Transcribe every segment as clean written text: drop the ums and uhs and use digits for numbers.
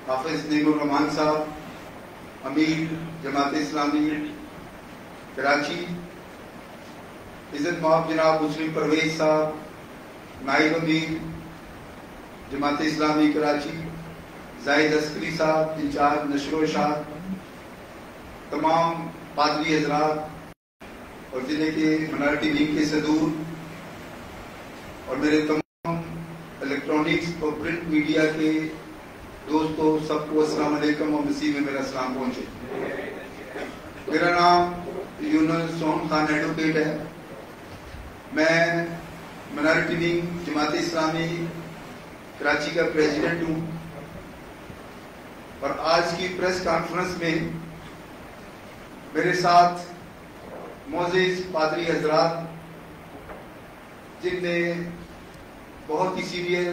حافظ نعیم الرحمان صاحب، امیر جماعت اسلامی کراچی، عزت مآب جناب مسلم پرویز صاحب، نائب امیر جماعت اسلامی کراچی، زاہد عسکری صاحب انچارج نشر و اشاعت، تمام پادری حضرات اور ضلع کے منارٹی ونگ کے صدور اور میرے تمام الیکٹرانکس اور پرنٹ میڈیا کے دوستوں، سب کو السلام علیکم اور مسیح میں میرا سلام پہنچے۔ میرا نام یونس سون خان ایڈوکیٹ ہے۔ میں منارٹی ونگ جماعت اسلامی کراچی کا پریزیڈنٹ ہوں اور آج کی پریس کانفرنس میں میرے ساتھ معزز پادری حضرات، جن میں بہت ہی سینئر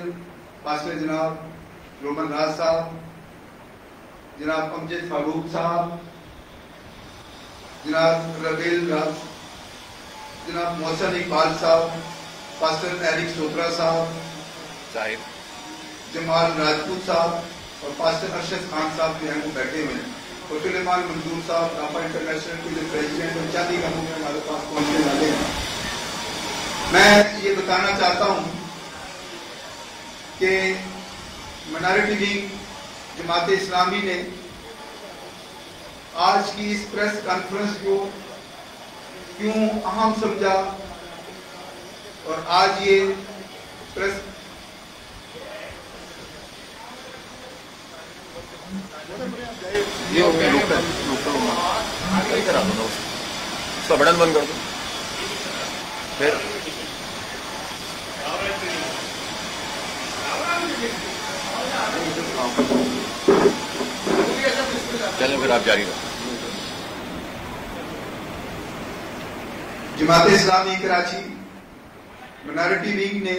پاسٹر جناب رومن راج صاحب، جناب امجد فاروق صاحب، جناب ربیل راج، جناب محسن اقبال صاحب، پاسٹر ایرک سوترا صاحب، جمال راجپوت صاحب اور پاسٹر ارشد خان صاحب جو ہیں وہ بیٹھے ہوئے ہیں، اور سلیمان منظور صاحب رافا انٹرنیشنل کے جو پریزیڈنٹ اور چاندی گاموں میں ہمارے پاس پہنچنے والے ہیں۔ میں یہ بتانا چاہتا ہوں کہ منارٹی ونگ جماعت اسلامی نے آج کی اس پریس کانفرنس کو کیوں اہم سمجھا اور آج یہ پریس اس کا بٹن بند کر دو پھر چلیں، پھر آپ جاری رکھیں۔ جماعت اسلامی کراچی منارٹی ونگ نے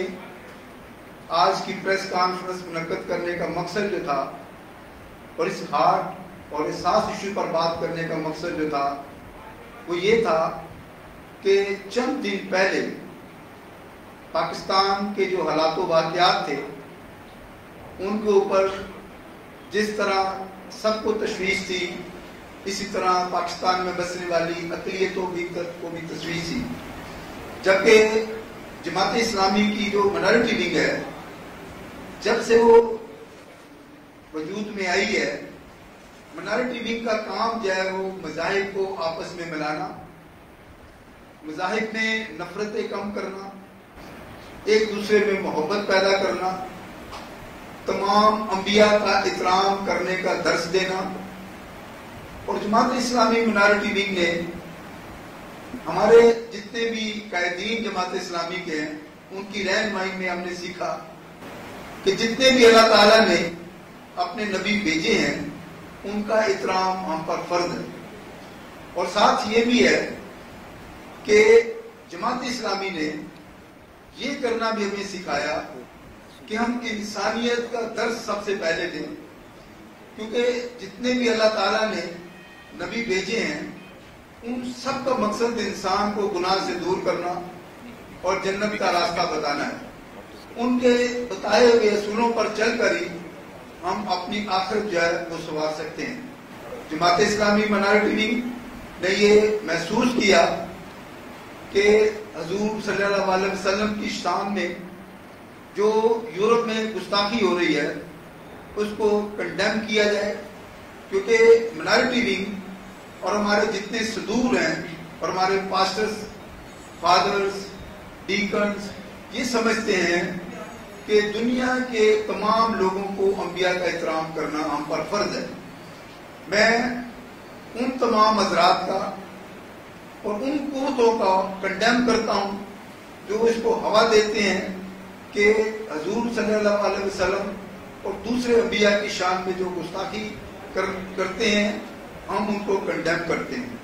آج کی پریس کانفرنس منعقد کرنے کا مقصد جو تھا اور اس ہارڈ اور حساس ایشو پر بات کرنے کا مقصد جو تھا وہ یہ تھا کہ چند دن پہلے پاکستان کے جو حالات و واقعات تھے ان کے اوپر جس طرح سب کو تشویش تھی، اسی طرح پاکستان میں بسنے والی اقلیتوں کو بھی تشویش تھی، جبکہ جماعت اسلامی کی جو منارٹی ونگ ہے جب سے وہ وجود میں آئی ہے، منارٹی ونگ کا کام جو ہے وہ مذاہب کو آپس میں ملانا، مذاہب میں نفرتیں کم کرنا، ایک دوسرے میں محبت پیدا کرنا، تمام انبیاء کا احترام کرنے کا درس دینا۔ اور جماعت اسلامی منارٹی ونگ نے ہمارے جتنے بھی قائدین جماعت اسلامی کے ہیں ان کی رہنمائی میں ہم نے سیکھا کہ جتنے بھی اللہ تعالیٰ نے اپنے نبی بھیجے ہیں ان کا احترام ہم پر فرض ہے، اور ساتھ یہ بھی ہے کہ جماعت اسلامی نے یہ کرنا بھی ہمیں سکھایا کہ ہم انسانیت کا درس سب سے پہلے دیں، کیونکہ جتنے بھی اللہ تعالیٰ نے نبی بھیجے ہیں ان سب کا مقصد انسان کو گناہ سے دور کرنا اور جنت کا راستہ بتانا ہے۔ ان کے بتائے ہوئے اصولوں پر چل کر ہی ہم اپنی آخرت جو ہے وہ سنوار سکتے ہیں۔ جماعت اسلامی منارٹی ونگ نے یہ محسوس کیا کہ حضور صلی اللہ علیہ وسلم کی شان میں جو یورپ میں گستاخی ہو رہی ہے اس کو کنڈیم کیا جائے، کیونکہ منارٹی ونگ اور ہمارے جتنے صدور ہیں اور ہمارے پاسٹرز، فادرز، ڈیکنز یہ سمجھتے ہیں کہ دنیا کے تمام لوگوں کو انبیاء کا احترام کرنا ہم پر فرض ہے۔ میں ان تمام حضرات کا اور ان قوتوں کا کنڈیم کرتا ہوں جو اس کو ہوا دیتے ہیں کہ حضور صلی اللہ علیہ وسلم اور دوسرے انبیاء کی شان میں جو گستاخی کرتے ہیں ہم ان کو کنڈیم کرتے ہیں۔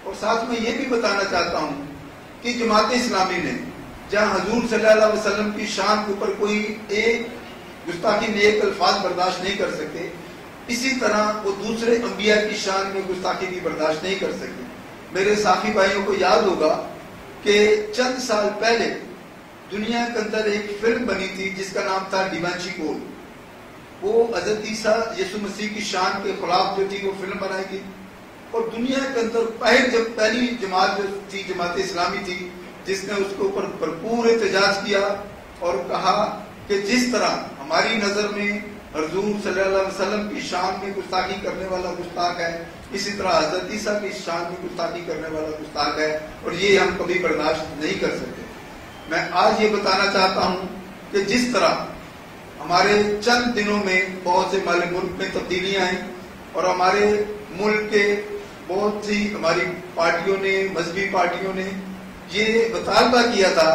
اور ساتھ میں یہ بھی بتانا چاہتا ہوں کہ جماعت اسلامی نے جہاں حضور صلی اللہ علیہ وسلم کی شان کے اوپر کوئی ایک گستاخی میں ایک الفاظ برداشت نہیں کر سکتے، اسی طرح وہ دوسرے انبیاء کی شان میں گستاخی بھی برداشت نہیں کر سکتے۔ میرے ساتھی بھائیوں کو یاد ہوگا کہ چند سال پہلے دنیا کے اندر ایک فلم بنی تھی جس کا نام تھا ڈیوانچی کوڈ۔ وہ حضرت عیسیٰ یسوع مسیح کی شان کے خلاف جو تھی وہ فلم بنائی گئی، اور دنیا کے اندر پہلی جماعت جو تھی جماعت اسلامی تھی جس نے اس کے اوپر بھرپور احتجاج کیا اور کہا کہ جس طرح ہماری نظر میں حضور صلی اللہ علیہ وسلم کی شان میں گستاخی کرنے والا گستاخ ہے، اسی طرح حضرت عیسیٰ کی شان میں گستاخی کرنے والا گستاخ ہے، اور یہ ہم کبھی برداشت نہیں کر سکتے۔ میں آج یہ بتانا چاہتا ہوں کہ جس طرح ہمارے چند دنوں میں بہت سے ہمارے ملک میں تبدیلیاں ہیں، اور ہمارے ملک کے بہت سی ہماری پارٹیوں نے، مذہبی پارٹیوں نے یہ مطالبہ کیا تھا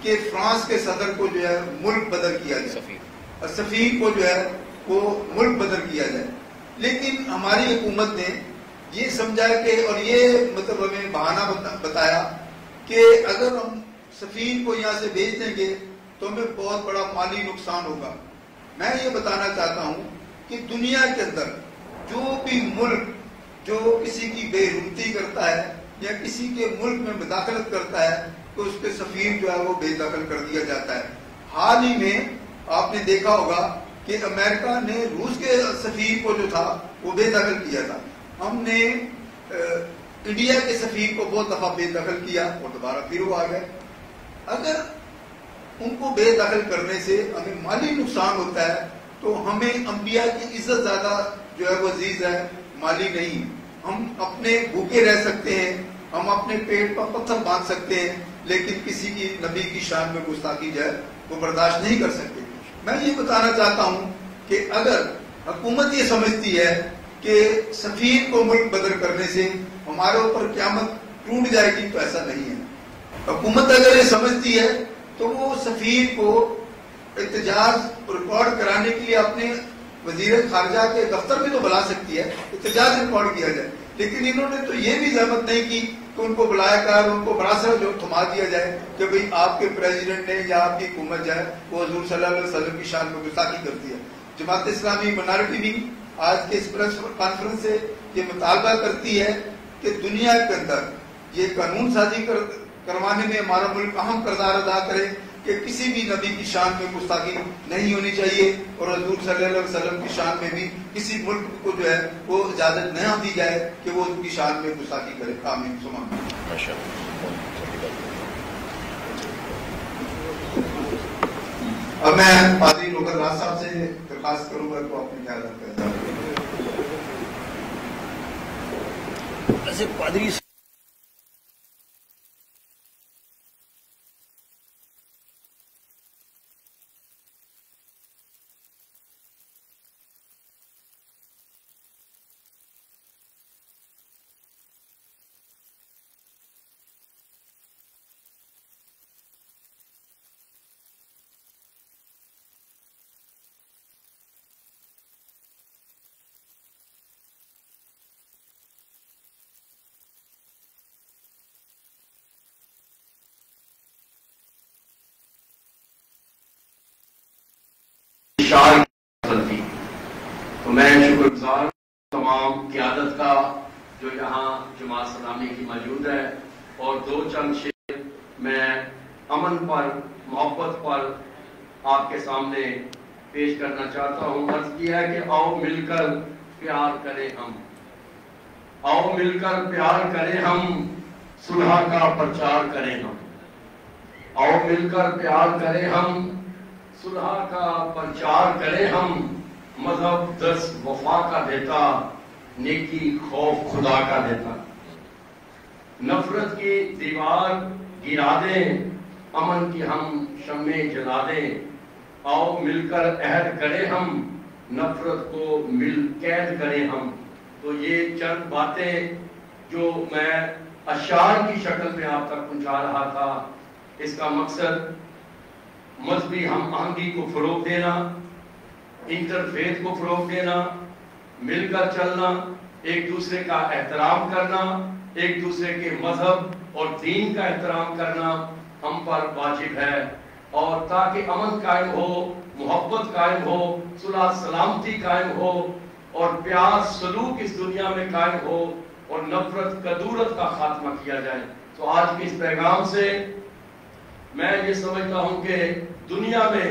کہ فرانس کے صدر کو جو ہے ملک بدل کیا جائے، اور سفیر کو جو ہے وہ ملک بدل کیا جائے، لیکن ہماری حکومت نے یہ سمجھا کہ، اور یہ مطلب ہمیں بہانہ بتایا کہ اگر ہم سفیر کو یہاں سے بھیج دیں گے تو ہمیں بہت بڑا مالی نقصان ہوگا۔ میں یہ بتانا چاہتا ہوں کہ دنیا کے اندر جو بھی ملک جو کسی کی بے حرمتی کرتا ہے یا کسی کے ملک میں مداخلت کرتا ہے تو اس کے سفیر جو ہے وہ بے دخل کر دیا جاتا ہے۔ حال ہی میں آپ نے دیکھا ہوگا کہ امریکہ نے روس کے سفیر کو جو تھا وہ بے دخل کیا تھا، ہم نے انڈیا کے سفیر کو بہت دفعہ بے دخل کیا اور دوبارہ پھر وہ آ گئے۔ اگر ان کو بے دخل کرنے سے ہمیں مالی نقصان ہوتا ہے تو ہمیں انبیاء کی عزت زیادہ جو ہے وہ عزیز ہے، مالی نہیں۔ ہم اپنے بھوکے رہ سکتے ہیں، ہم اپنے پیٹ پر پتھر باندھ سکتے ہیں، لیکن کسی کی نبی کی شان میں گستاخی جو ہے وہ برداشت نہیں کر سکتے۔ میں یہ بتانا چاہتا ہوں کہ اگر حکومت یہ سمجھتی ہے کہ سفیر کو ملک بدل کرنے سے ہمارے اوپر قیامت ٹوٹ جائے گی تو ایسا نہیں ہے۔ حکومت اگر یہ سمجھتی ہے تو وہ سفیر کو احتجاج ریکارڈ کرانے کے لیے اپنے وزیر خارجہ کے دفتر میں تو بلا سکتی ہے، احتجاج ریکارڈ کیا جائے، لیکن انہوں نے تو یہ بھی زحمت نہیں کی کہ ان کو بلایا کر ان کو بڑا سا جو تھما دیا جائے کہ بھئی آپ کے پریزیڈنٹ نے یا آپ کی حکومت جو ہے وہ حضور صلی اللہ علیہ وسلم کی شان میں گستاخی کرتی ہے۔ جماعت اسلامی منارٹی بھی آج کے اس پریس کانفرنس سے یہ مطالبہ کرتی ہے کہ دنیا کے اندر یہ قانون سازی کروانے میں ہمارا ملک اہم کردار ادا کرے کہ کسی بھی نبی کی شان میں گستاخی نہیں ہونی چاہیے، اور حضور صلی اللہ علیہ وسلم کی شان میں بھی کسی ملک کو جو ہے وہ اجازت نہ دی جائے کہ وہ ان کی شان میں گستاخی کرے۔ آمین ثم آمین۔ اب میں پادری روکر راز صاحب سے درخواست کروں گا تو اپنی خیال رکھیں۔ ایسے پادری تو میں شکر گزار تمام قیادت کا جو یہاں جماعت اسلامی کی موجود ہے، اور دو چند شعر میں امن پر، محبت پر آپ کے سامنے پیش کرنا چاہتا ہوں۔ عرض کیا ہے کہ آؤ مل کر پیار کریں ہم، آؤ مل کر پیار کریں ہم، صلح کا پرچار کریں ہم، آؤ مل کر پیار کریں ہم، صلح کا پرچار کریں ہم، مذہب درس وفا کا دیتا، نیکی خوف خدا کا دیتا، نفرت کی دیوار گرا دیں، امن کی ہم شمع جلا دیں، آؤ مل کر عہد کریں ہم، نفرت کو مل قید کریں ہم۔ تو یہ چند باتیں جو میں اشعار کی شکل میں آپ تک پہنچا رہا تھا، اس کا مقصد مذہبی ہم آہنگی کو فروغ دینا، انٹرفیتھ کو فروغ دینا، مل کر چلنا، ایک دوسرے کا احترام کرنا، ایک دوسرے کے مذہب اور دین کا احترام کرنا ہم پر واجب ہے، اور تاکہ امن قائم ہو، محبت قائم ہو، صلح سلامتی قائم ہو، اور پیار سلوک اس دنیا میں قائم ہو، اور نفرت کدورت کا خاتمہ کیا جائے۔ تو آج کے اس پیغام سے میں یہ سمجھتا ہوں کہ دنیا میں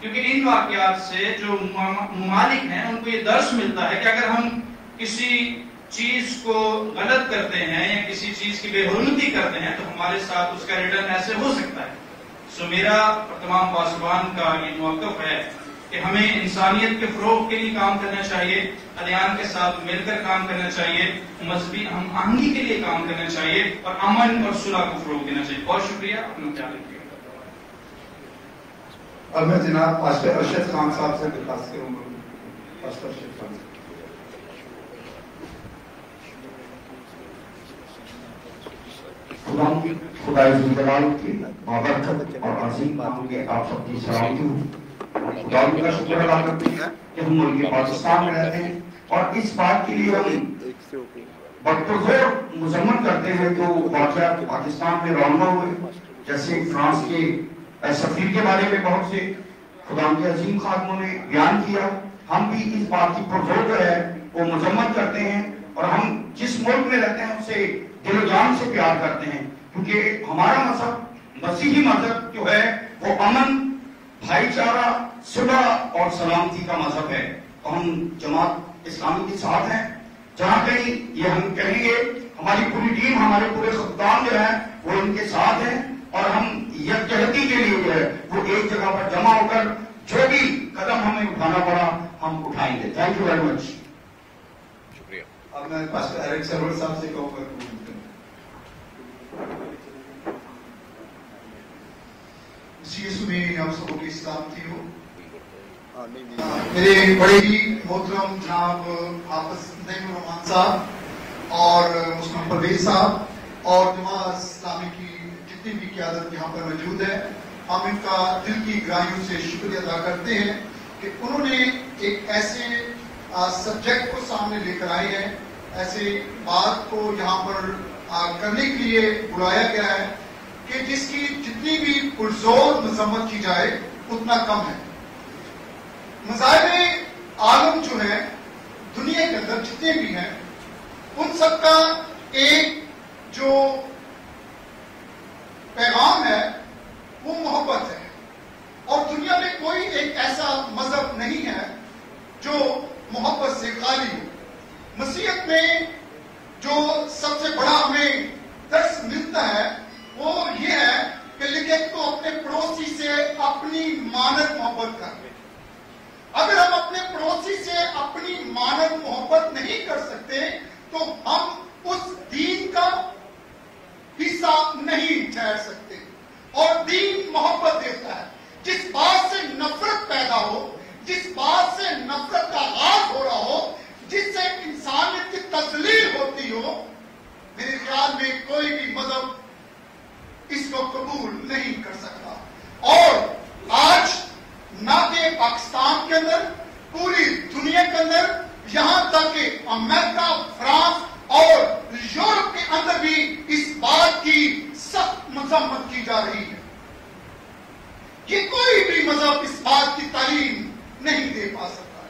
کیونکہ ان واقعات سے جو ممالک ہیں ان کو یہ درس ملتا ہے کہ اگر ہم کسی چیز کو غلط کرتے ہیں یا کسی چیز کی بے حرمتی کرتے ہیں تو ہمارے ساتھ اس کا ریٹرن ایسے ہو سکتا ہے. سو میرا اور تمام پاسبان کا یہ موقف ہے کہ ہمیں انسانیت کے فروغ کے لیے کام کرنا چاہیے، ادیان کے ساتھ مل کر کام کرنا چاہیے، مذہبی ہم آہنگی کے لیے کام کرنا چاہیے اور امن اور صلح کو فروغ دینا چاہیے. بہت شکریہ، اپنا خیال رکھیے. اور میں جناب پاسٹر ارشد خان صاحب سے درخواست کروں گا. پاسٹر ارشد خان خدای ذوالجلال کی بابرکت اور عظیم نام کے آپ سب کی سلامتی ہو. خدا کا شکر ادا کرتے ہیں کہ ہم ملک پاکستان میں رہتے ہیں اور اس بات کے لیے ہم بڑپرزور مذمت کرتے ہیں کہ وہ واقعات پاکستان میں رونما ہوئے، جیسے فرانس کے سفیر کے بارے میں بہت سے خدا کے عظیم خادموں نے بیان کیا. ہم بھی اس بات کی پرزور جو ہے وہ مذمت کرتے ہیں اور ہم جس ملک میں رہتے ہیں اسے دل و جان سے پیار کرتے ہیں، کیونکہ ہمارا مذہب مسیحی مذہب جو ہے وہ امن، بھائی چارہ، صلح اور سلامتی کا مذہب ہے. ہم جماعت اسلامی کے ساتھ ہیں. جہاں کہیں یہ ہم کہیں گے ہماری پوری ٹیم، ہمارے پورے خدام جو ہیں وہ ان کے ساتھ ہیں اور ہم یکجہتی کے لیے جو ہے وہ ایک جگہ پر جمع ہو کر جو بھی قدم ہمیں اٹھانا پڑا ہم اٹھائیں گے. Thank you very much. شکریہ. اب میں پاسٹر ایرک سرور صاحب سے کہوں گا. یسوع میں آپ سب کی سلامتی ہو. میرے بڑے ہی محترم جناب حافظ نعیم الرحمان صاحب اور مسلم پرویز صاحب اور جماعت اسلامی کی جتنی بھی قیادت یہاں پر موجود ہے، ہم ان کا دل کی گہرائیوں سے شکریہ ادا کرتے ہیں کہ انہوں نے ایک ایسے سبجیکٹ کو سامنے لے کر آئے ہیں، ایسے بات کو یہاں پر کرنے کے لیے بلایا گیا ہے کہ جس کی جتنی بھی پرزور مذمت کی جائے اتنا کم ہے. مذاہب عالم جو ہے دنیا کے اندر جتنے بھی ہیں ان سب کا ایک جو پیغام ہے وہ محبت ہے، اور دنیا میں کوئی ایک ایسا مذہب نہیں ہے جو محبت سے خالی ہو. مسیحیت میں جو سب سے بڑا ہمیں درس ملتا ہے وہ یہ ہے کہ لکھے تو اپنے پڑوسی سے اپنی مانت محبت کر لیں. اگر ہم اپنے پڑوسی سے اپنی مانت محبت نہیں کر سکتے تو ہم اس دین کا حصہ نہیں ٹھہر سکتے. اور دین محبت دیتا ہے. جس بات سے نفرت پیدا ہو، جس بات سے نفرت کا آغاز ہو رہا ہو، جس سے انسانیت کی تذلیل ہوتی ہو، میرے خیال میں کوئی بھی مذہب اس کو قبول نہیں کر سکتا. اور آج نہ کہ پاکستان کے اندر، پوری دنیا کے اندر، یہاں تک کہ امریکہ، فرانس اور یورپ کے اندر بھی اس بات کی سخت مذمت کی جا رہی ہے. یہ کوئی بھی مذہب اس بات کی تعلیم نہیں دے پا سکتا،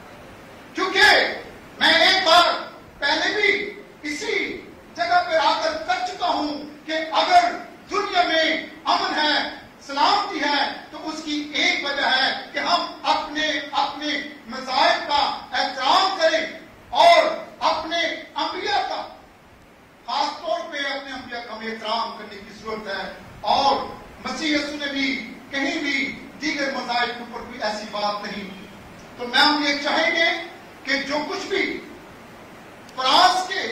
کیونکہ میں ایک بار پہلے بھی اسی جگہ پہ آ کر کر چکا ہوں کہ اگر دنیا میں امن ہے، سلامتی ہے، تو اس کی ایک وجہ ہے کہ ہم اپنے مذاہب کا احترام کریں اور اپنے انبیاء کا، خاص طور پہ اپنے انبیاء کا ہمیں احترام کرنے کی ضرورت ہے. اور مسیح یسوع نے بھی کہیں بھی دیگر مذاہب کے اوپر کوئی ایسی بات نہیں. تو میں ہم یہ چاہیں گے کہ جو کچھ بھی فرانس کے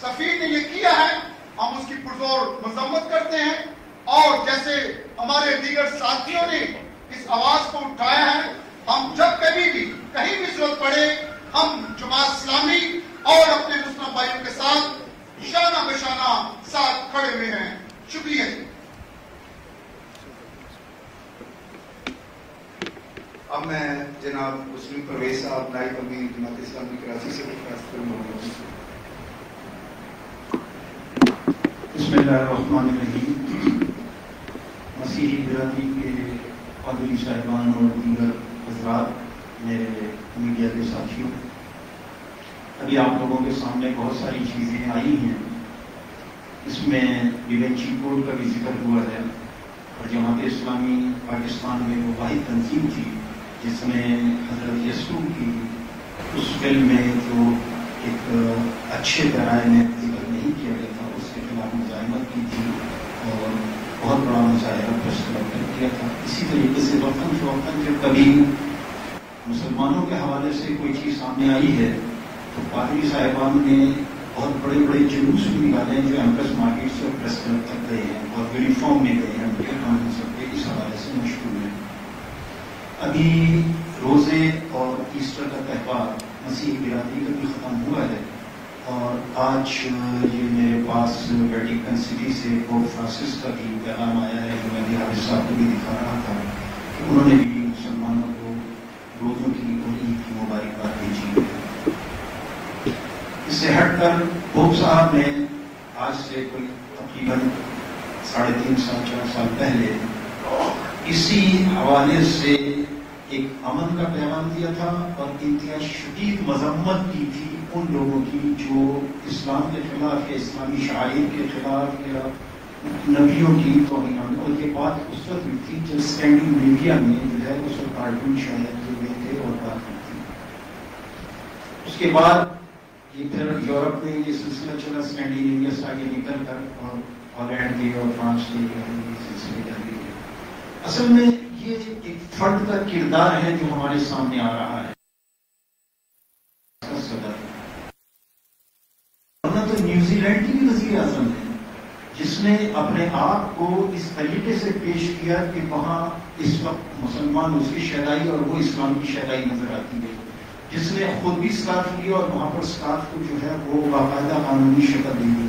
سفیر نے یہ کیا ہے ہم اس کی پرزور مذمت کرتے ہیں، اور جیسے ہمارے دیگر ساتھیوں نے اس آواز کو اٹھایا ہے، ہم جب کبھی بھی کہیں بھی ضرورت پڑے ہم جماعت اسلامی اور اپنے مسلم بھائیوں کے ساتھ شانہ بشانہ ساتھ کھڑے ہوئے ہیں. شکریہ. اب میں جناب مسلم پرویز صاحب نائب امیر جماعت اسلامی کراچی سے درخواست کروں گا. بسم اللہ الرحمن الرحیم. مسیحی برادری کے پادری صاحبان اور دیگر حضرات، میرے میڈیا کے ساتھیوں، ابھی آپ لوگوں کے سامنے بہت ساری چیزیں آئی ہیں. اس میں ڈیوینچی کوڈ کا بھی ذکر ہوا ہے اور جماعت اسلامی پاکستان میں وہ واحد تنظیم تھی جس نے حضرت یسوع کی اس فلم میں جو ایک اچھے پیرائے میں ذکر نہیں کیا گیا تھا اس کے خلاف مزاحمت کی تھی اور بہت بڑا مظاہرہ پریس کلب کر کیا تھا. اسی طریقے سے وقتاً فوقتاً جب کبھی مسلمانوں کے حوالے سے کوئی چیز سامنے آئی ہے تو پادری صاحبان نے بہت بڑے بڑے جلوس بھی نکالے ہیں جو ایمپریس مارکیٹ سے پریس کلب تک گئے ہیں اور یونیفارم میں گئے ہیں. سب کے اس حوالے سے مشہور ہے. ابھی روزے اور ایسٹر کا تہوار مسیح برادری کا بھی ختم ہوا ہے اور آج یہ میرے پاس ویٹیکن سٹی سے پوپ فرانسس کا بھی پیغام آیا ہے جو میں نے حافظ صاحب کو بھی دکھا رہا تھا کہ انہوں نے بھی مسلمانوں کو روزوں کی اور عید کی مبارکباد بھیجی ہے. اس سے ہٹ کر پوپ صاحب نے آج سے کوئی تقریباً 3.5 سال 4 سال پہلے اسی حوالے سے ایک امن کا پیغام دیا تھا اور انتہائی شدید مذمت کی تھی ان لوگوں کی جو اسلام کے خلاف یا اسلامی شعائر کے خلاف یا نبیوں کی توہین. اور یہ بات اس وقت ہوئی تھی جب اسٹینڈنگ میڈیا میں جو ہے اس وقت کارٹون شاید ہوئے تھے اور بات ہوئی تھی. اس کے بعد یہ پھر یورپ میں یہ سلسلہ چلا اسکینڈینیویا سے آگے نکل کر اور ہالینڈ کے اور فرانس کے سلسلے جاری ہے. اصل میں یہ ایک فرد کا کردار ہے جو ہمارے سامنے آ رہا ہے. ورنہ تو نیوزی لینڈ کی بھی وزیر اعظم ہے جس نے اپنے آپ کو اس طریقے سے پیش کیا کہ وہاں اس وقت مسلمان اس کی شہدائی اور وہ اسلام کی شہدائی نظر آتی ہے. جس نے خود بھی سکارف لیا اور وہاں پر سکارف کو جو ہے وہ باقاعدہ قانونی شکل دی.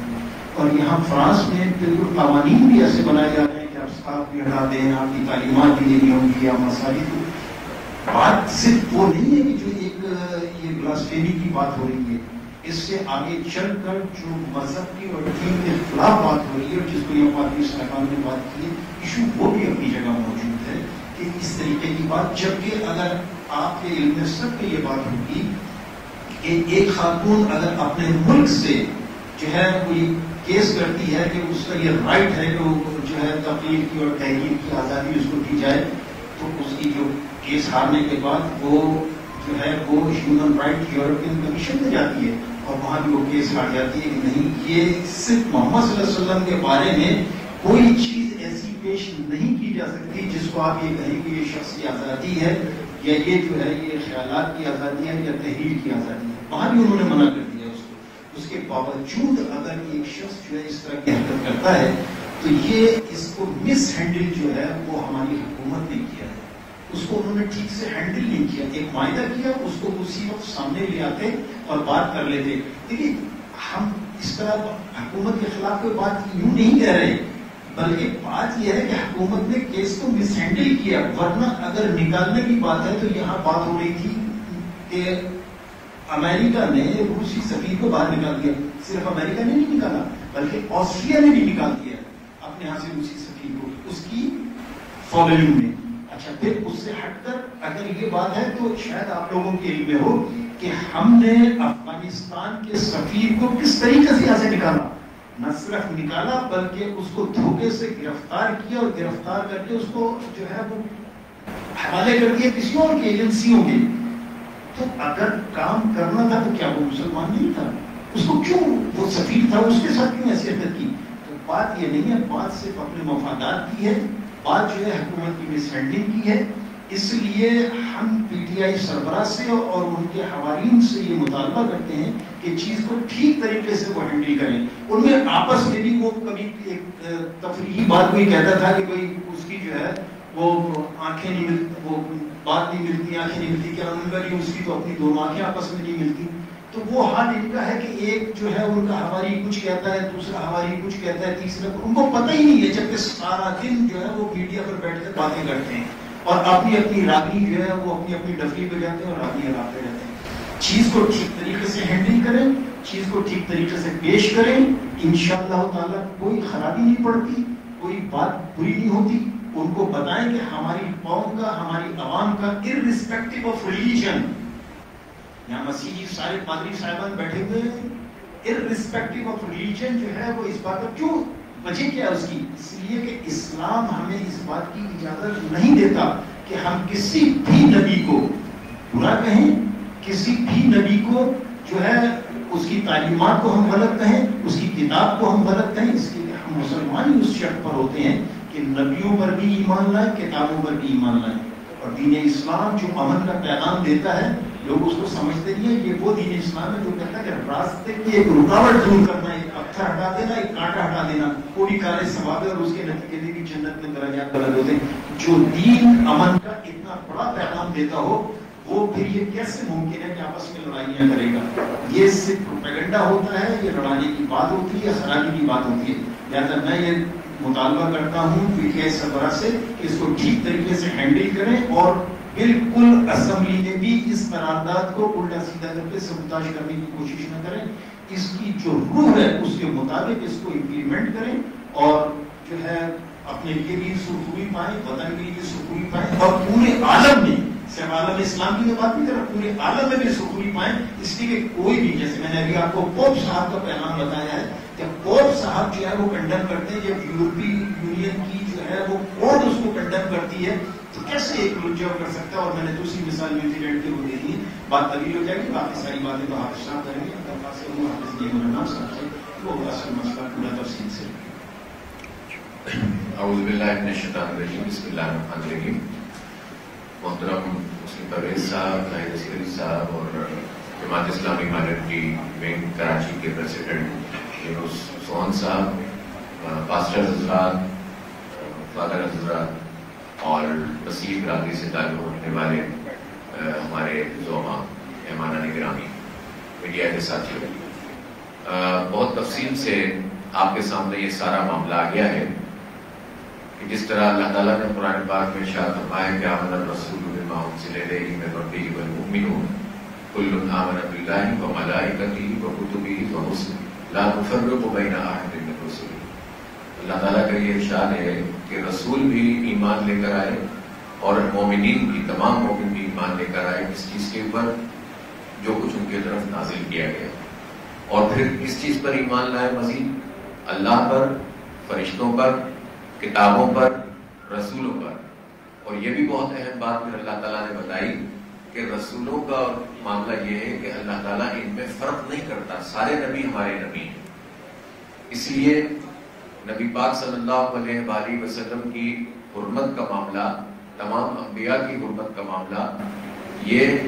اور یہاں فرانس میں بالکل قوانین بھی ایسے بنائے جا رہے ہیں کہ آپ سکارف بھی ہٹا دیں, آپ کی تعلیمات بھی دینی ہوں گی یا مسائل. بات صرف وہ نہیں ہے کہ جو ایک یہ بلاسفیمی کی بات ہو رہی ہے, اس سے آگے چل کر جو مذہب کی اور دین کے خلاف بات ہو رہی ہے اور جس کو یہ پادری صاحبان نے بات کی ہے, ایشو وہ بھی اپنی جگہ موجود ہے کہ اس طریقے کی بات. جبکہ اگر آپ کے علم میں سب میں یہ بات ہوگی کہ ایک خاتون اگر اپنے ملک سے جو ہے کوئی کیس کرتی ہے کہ اس کا یہ رائٹ ہے کہ وہ جو ہے تقریر کی اور تحریر کی آزادی اس کو دی جائے, تو اس کی جو کیس ہارنے کے بعد وہ جو ہے وہ ہیومن رائٹ یورپین کمیشن میں جاتی ہے اور وہاں بھی وہ کیس ہار جاتی ہے کہ نہیں, یہ صرف محمد صلی اللہ علیہ وسلم کے بارے میں کوئی چیز ایسی پیش نہیں کی جا سکتی جس کو آپ یہ کہیں کہ یہ شخصی آزادی ہے یا یہ جو ہے یہ خیالات کی آزادی ہے یا تحریر کی آزادی ہے. وہاں بھی انہوں نے منع کر دیا اس کو. اس کے باوجود اگر ایک شخص جو ہے اس طرح کی حرکت کرتا ہے تو یہ اس کو مس ہینڈل جو ہے وہ ہماری حکومت نے کیا ہے. اس کو انہوں نے ٹھیک سے ہینڈل نہیں کیا. ایک معاہدہ کیا, اس کو اسی وقت سامنے لے آتے اور بات کر لیتے. دیکھیے ہم اس طرح حکومت کے خلاف کوئی بات یوں نہیں کہہ رہے, بلکہ بات یہ ہے کہ حکومت نے کیس کو مس ہینڈل کیا. ورنہ اگر نکالنے کی بات ہے تو یہاں بات ہو رہی تھی کہ امریکہ نے روسی سفیر کو باہر نکال دیا. صرف امریکہ نے نہیں نکالا بلکہ آسٹریا نے بھی نکال دیا اپنے یہاں سے روسی سفیر کو اس کی فالوئنگ میں. اچھا, پھر اس سے ہٹ کر اگر یہ بات ہے تو شاید آپ لوگوں کے علم میں ہو کہ ہم نے افغانستان کے سفیر کو کس طریقے سے یہاں سے نکالا. نہ صرف نکالا بلکہ اس کو دھوکے سے گرفتار کیا اور گرفتار کر کے اس کو جو ہے وہ حوالے کر دیا کسی اور کی ایجنسیوں کے. تو اگر کام کرنا تھا تو کیا وہ مسلمان نہیں تھا؟ اس کو کیوں وہ سفیر تھا اس کے ساتھ کیوں ایسی حرکت کی؟ تو بات یہ نہیں ہے, بات صرف اپنے مفادات کی ہے, بات جو ہے حکومت کی مس ہینڈلنگ کی ہے. اس لیے ہم پی ٹی آئی سربراہ سے اور ان کے حوالین سے یہ مطالبہ کرتے ہیں کہ چیز کو ٹھیک طریقے سے وہ ہینڈل کریں. ان میں آپس میں بھی وہ کبھی ایک تفریحی بات کوئی کہتا تھا کہ کوئی اس کی جو ہے وہ آنکھیں نہیں ملتی, وہ بات نہیں ملتی, آنکھیں نہیں ملتی. کیا ان کا نہیں, اس کی تو اپنی دونوں آنکھیں آپس میں نہیں ملتی. تو وہ حال ان کا ہے کہ ایک جو ہے ان کا حواری کچھ کہتا ہے, دوسرا حواری کچھ کہتا ہے, تیسرا ان کو پتہ ہی نہیں ہے. جبکہ سارا دن جو ہے وہ میڈیا پر بیٹھ کر باتیں کرتے ہیں اور اپنی اپنی راگنی جو ہے وہ اپنی اپنی ڈفلی پہ جاتے ہیں اور راگنی ہراتے رہتے ہیں. چیز کو ٹھیک طریقے سے ہینڈل کریں, چیز کو ٹھیک طریقے سے پیش کریں, انشاءاللہ تعالیٰ کوئی خرابی نہیں پڑتی, کوئی بات بری نہیں ہوتی. ان کو بتائیں کہ ہماری قوم کا, ہماری عوام کا irrespective of religion, یہاں مسیحی سارے پادری صاحبان بیٹھے ہوئے ہیں, irrespective of religion جو ہے وہ اس بات پر کیوں وجہ کیا ہے اس کی؟ اس لیے کہ اسلام ہمیں اس بات کی اجازت نہیں دیتا کہ ہم کسی بھی نبی کو برا کہیں، کسی بھی نبی کو جو ہے اس کی تعلیمات کو ہم غلط کہیں، اس کی کتاب کو ہم غلط کہیں. اس لیے ہم مسلمان ہی اس شرط پر ہوتے ہیں کہ نبیوں پر بھی ایمان لائیں، کتابوں پر بھی ایمان لائیں. اور دین اسلام جو امن کا پیغام دیتا ہے، لوگ اس کو سمجھتے نہیں ہیں. یہ وہ دین اسلام ہے جو کہتا ہے کہ راستے کی ایک رکاوٹ دور کرنا، ایک پتھر ہٹا دینا، ایک کانٹا ہٹا دینا، کوئی کارے ثواب ہے اور اس کے نتیجے میں بھی جنت میں درجات بلند ہوتے ہیں. جو دین امن کا اتنا بڑا پیغام دیتا ہو، وہ پھر یہ کیسے ممکن ہے کہ آپس میں لڑائیاں کرے گا؟ یہ صرف پروپیگنڈا ہوتا ہے، یہ لڑانے کی بات ہوتی ہے، خرابی کی بات ہوتی ہے. لہٰذا میں یہ مطالبہ کرتا ہوں پی ٹی آئی سربراہ سے کہ اس کو ٹھیک طریقے سے ہینڈل کریں اور بالکل اسمبلی میں بھی اس قرارداد کو الٹا سیدھا کر کے سبوتاژ کرنے کی کوشش نہ کریں. اس کی جو روح ہے اس کے مطابق اس کو امپلیمنٹ کریں اور جو ہے اپنے لیے بھی سرخروئی پائیں، وطن کے لیے بھی سرخروئی پائیں اور پورے عالم میں، صرف عالم اسلام کی بات نہیں کر رہا، پورے عالم میں بھی سرخروئی پائیں. اس لیے کہ کوئی بھی، جیسے میں نے ابھی آپ کو پوپ صاحب کا پیغام بتایا ہے کہ پوپ صاحب جو ہے وہ کنڈم کرتے ہیں. جب یورپی یونین کی جو ہے وہ کوڈ اس کو کنڈم کرتی ہے تو کیسے ایک ملک جب کر سکتا ہے؟ اور میں نے دوسری مثال نیوزی لینڈ کی وہ دے دی. بات طویل ہو جائے گی، باقی ساری باتیں تو حافظ صاحب کریں گے. پورا تفصیل سے. اعوذ باللہ من الشیطان الرجیم، بسم اللہ الرحمن الرحیم. محترم مسلم پرویز صاحب، زاہد اسکری صاحب اور جماعت اسلامی مائنورٹی ونگ کراچی کے پریزیڈنٹ یونس سوہن صاحب، پاسٹر حضرات، فادر حضرات اور وسیع برادری سے تعلق رکھنے والے ہمارے زعماء، مہمانان گرامی، میڈیا کے ساتھیوں، بہت تفصیل سے آپ کے سامنے یہ سارا معاملہ آ گیا ہے کہ جس طرح اللہ تعالیٰ نے قرآن پاک میں ارشاد فرمایا کہ آمن الرسول بما انزل الیہ من ربہ والمؤمنون کل آمن باللہ وملائکتہ وکتبہ ورسلہ لا نفرق بین احد من رسلہ. اللہ تعالیٰ کا یہ ارشاد ہے کہ رسول بھی ایمان لے کر آئے اور مومنین بھی، تمام مومن بھی ایمان لے کر آئے اس چیز کے اوپر جو کچھ ان کی طرف نازل کیا گیا، اور پھر اس چیز پر ایمان لائے مزید اللہ پر، فرشتوں پر، کتابوں پر، رسولوں پر. اور یہ بھی بہت اہم بات پھر اللہ تعالیٰ نے بتائی کہ رسولوں کا معاملہ یہ ہے کہ اللہ تعالیٰ ان میں فرق نہیں کرتا، سارے نبی ہمارے نبی ہیں. اس لیے نبی پاک صلی اللہ علیہ وآلہ وسلم کی حرمت کا معاملہ، تمام انبیاء کی حرمت کا معاملہ، یہ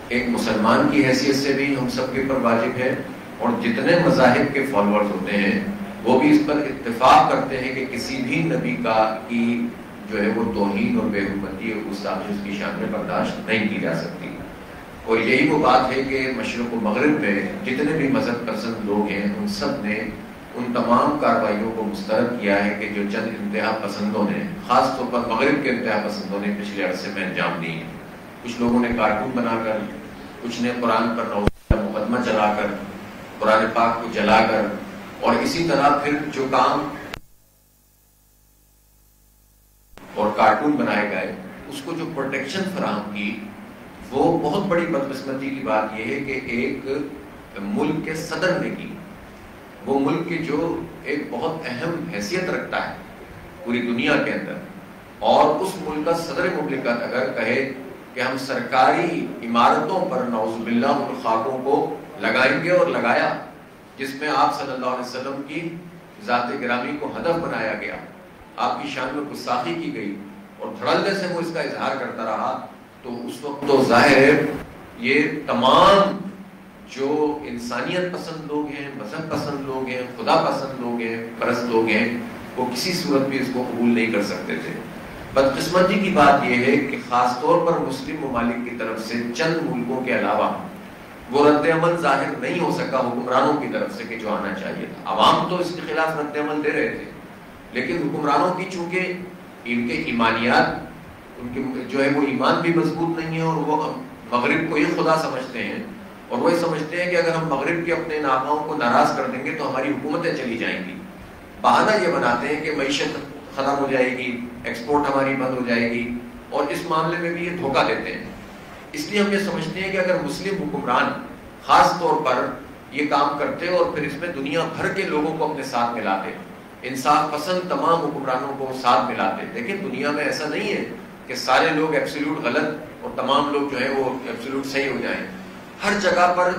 ایک مسلمان کی حیثیت سے بھی ہم سب کے اوپر واجب ہے. اور جتنے مذاہب کے فالوورز ہوتے ہیں وہ بھی اس پر اتفاق کرتے ہیں کہ کسی بھی نبی کی جو ہے وہ توہین اور بے حرمتی اور گستاخی اس کی شان میں برداشت نہیں کی جا سکتی. اور یہی وہ بات ہے کہ مشرق و مغرب میں جتنے بھی مذہب پسند لوگ ہیں ان سب نے ان تمام کارروائیوں کو مسترد کیا ہے کہ جو چند انتہا پسندوں نے، خاص طور پر مغرب کے انتہا پسندوں نے پچھلے عرصے میں انجام دی ہے. کچھ لوگوں نے کارٹون بنا کر، کچھ نے قرآن پر مقدمہ چلا کر، قرآن پاک کو جلا کر، اور اسی طرح پھر جو کام اور کارٹون بنائے گئے اس کو جو پروٹیکشن فراہم کی، وہ بہت بڑی بدقسمتی کی بات یہ ہے کہ ایک ملک کے صدر نے کی. وہ ملک کے جو ایک بہت اہم حیثیت رکھتا ہے پوری دنیا کے اندر، اور اس ملک کا صدر مملکت اگر کہے کہ ہم سرکاری عمارتوں پر نعوذ باللہ ان خاکوں کو لگائیں گے، اور لگایا جس میں آپ صلی اللہ علیہ وسلم کی ذات گرامی کو ہدف بنایا گیا، آپ کی شان میں گستاخی کی گئی اور دھڑلے سے وہ اس کا اظہار کرتا رہا، تو اس وقت تو ظاہر ہے یہ تمام جو انسانیت پسند لوگ ہیں، مذہب پسند لوگ ہیں، خدا پسند لوگ ہیں، پرست لوگ ہیں، وہ کسی صورت بھی اس کو قبول نہیں کر سکتے تھے. بدقسمتی کی بات یہ ہے کہ خاص طور پر مسلم ممالک کی طرف سے چند ملکوں کے علاوہ وہ رد عمل ظاہر نہیں ہو سکا حکمرانوں کی طرف سے کہ جو آنا چاہیے تھا. عوام تو اس کے خلاف رد عمل دے رہے تھے، لیکن حکمرانوں کی چونکہ ان کے ایمانیات، ان کے جو ہے وہ ایمان بھی مضبوط نہیں ہے، اور وہ مغرب کو یہ خدا سمجھتے ہیں، اور وہ یہ سمجھتے ہیں کہ اگر ہم مغرب کے اپنے آقاؤں کو ناراض کر دیں گے تو ہماری حکومتیں چلی جائیں گی. بہانہ یہ بناتے ہیں کہ معیشت ختم ہو جائے گی، ایکسپورٹ ہماری بند ہو جائے گی، اور اس معاملے میں بھی یہ دھوکہ دیتے ہیں. اس لیے ہم یہ سمجھتے ہیں کہ اگر مسلم حکمران خاص طور پر یہ کام کرتے اور پھر اس میں دنیا بھر کے لوگوں کو اپنے ساتھ ملاتے انصاف پسند تمام حکمرانوں کو ساتھ ملاتے. لیکن دنیا میں ایسا نہیں ہے کہ سارے لوگ ایبسولوٹ غلط اور تمام لوگ جو ہے وہ ایبسولوٹ صحیح ہو جائیں. ہر جگہ پر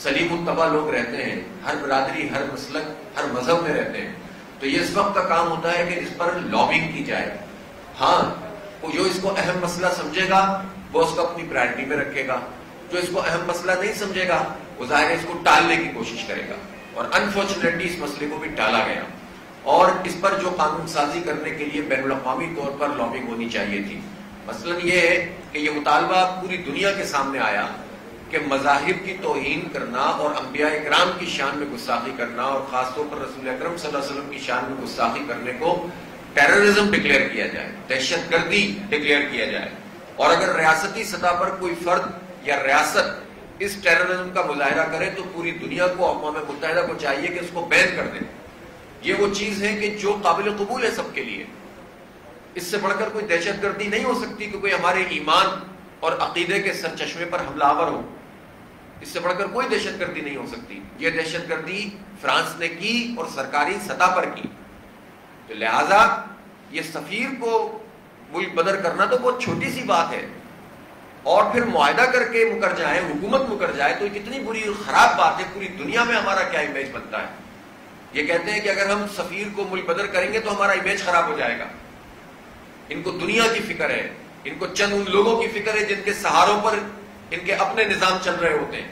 سلیم الطبع لوگ رہتے ہیں، ہر برادری، ہر مسلک، ہر مذہب میں رہتے ہیں. تو یہ اس وقت کا کام ہوتا ہے کہ اس پر لابنگ کی جائے. ہاں، جو اس کو اہم مسئلہ سمجھے گا وہ اس کو اپنی پرائرٹی میں رکھے گا، جو اس کو اہم مسئلہ نہیں سمجھے گا وہ ظاہر ہے اس کو ٹالنے کی کوشش کرے گا. اور انفارچونیٹلی اس مسئلے کو بھی ٹالا گیا، اور اس پر جو قانون سازی کرنے کے لیے بین الاقوامی طور پر لابنگ ہونی چاہیے تھی. مثلا یہ ہے کہ یہ مطالبہ پوری دنیا کے سامنے آیا کہ مذاہب کی توہین کرنا اور انبیاء اکرام کی شان میں گستاخی کرنا اور خاص طور پر رسول اکرم صلی اللہ علیہ وسلم کی شان میں گستاخی کرنے کو ٹیررزم ڈکلیئر کیا جائے، دہشت گردی ڈکلیئر کیا جائے. اور اگر ریاستی سطح پر کوئی فرد یا ریاست اس ٹیررزم کا مظاہرہ کرے تو پوری دنیا کو، اقوام متحدہ کو چاہیے کہ اس کو بین کر دے. یہ وہ چیز ہے کہ جو قابل قبول ہے سب کے لیے. اس سے بڑھ کر کوئی دہشت گردی نہیں ہو سکتی کہ کوئی ہمارے ایمان اور عقیدے کے سرچشمے پر حملہ آور ہو. اس سے بڑھ کر کوئی دہشت گردی نہیں ہو سکتی. یہ دہشت گردی فرانس نے کی اور سرکاری سطح پر کی. تو لہذا یہ سفیر کو ملک بدر کرنا تو بہت چھوٹی سی بات ہے، اور پھر معاہدہ کر کے مکر جائے، حکومت مکر جائے تو یہ کتنی بری خراب بات ہے. پوری دنیا میں ہمارا کیا امیج بنتا ہے. یہ کہتے ہیں کہ اگر ہم سفیر کو ملک بدر کریں گے تو ہمارا امیج خراب ہو جائے گا. ان کو دنیا کی فکر ہے، ان کو چند ان لوگوں کی فکر ہے جن کے سہاروں پر ان کے اپنے نظام چل رہے ہوتے ہیں.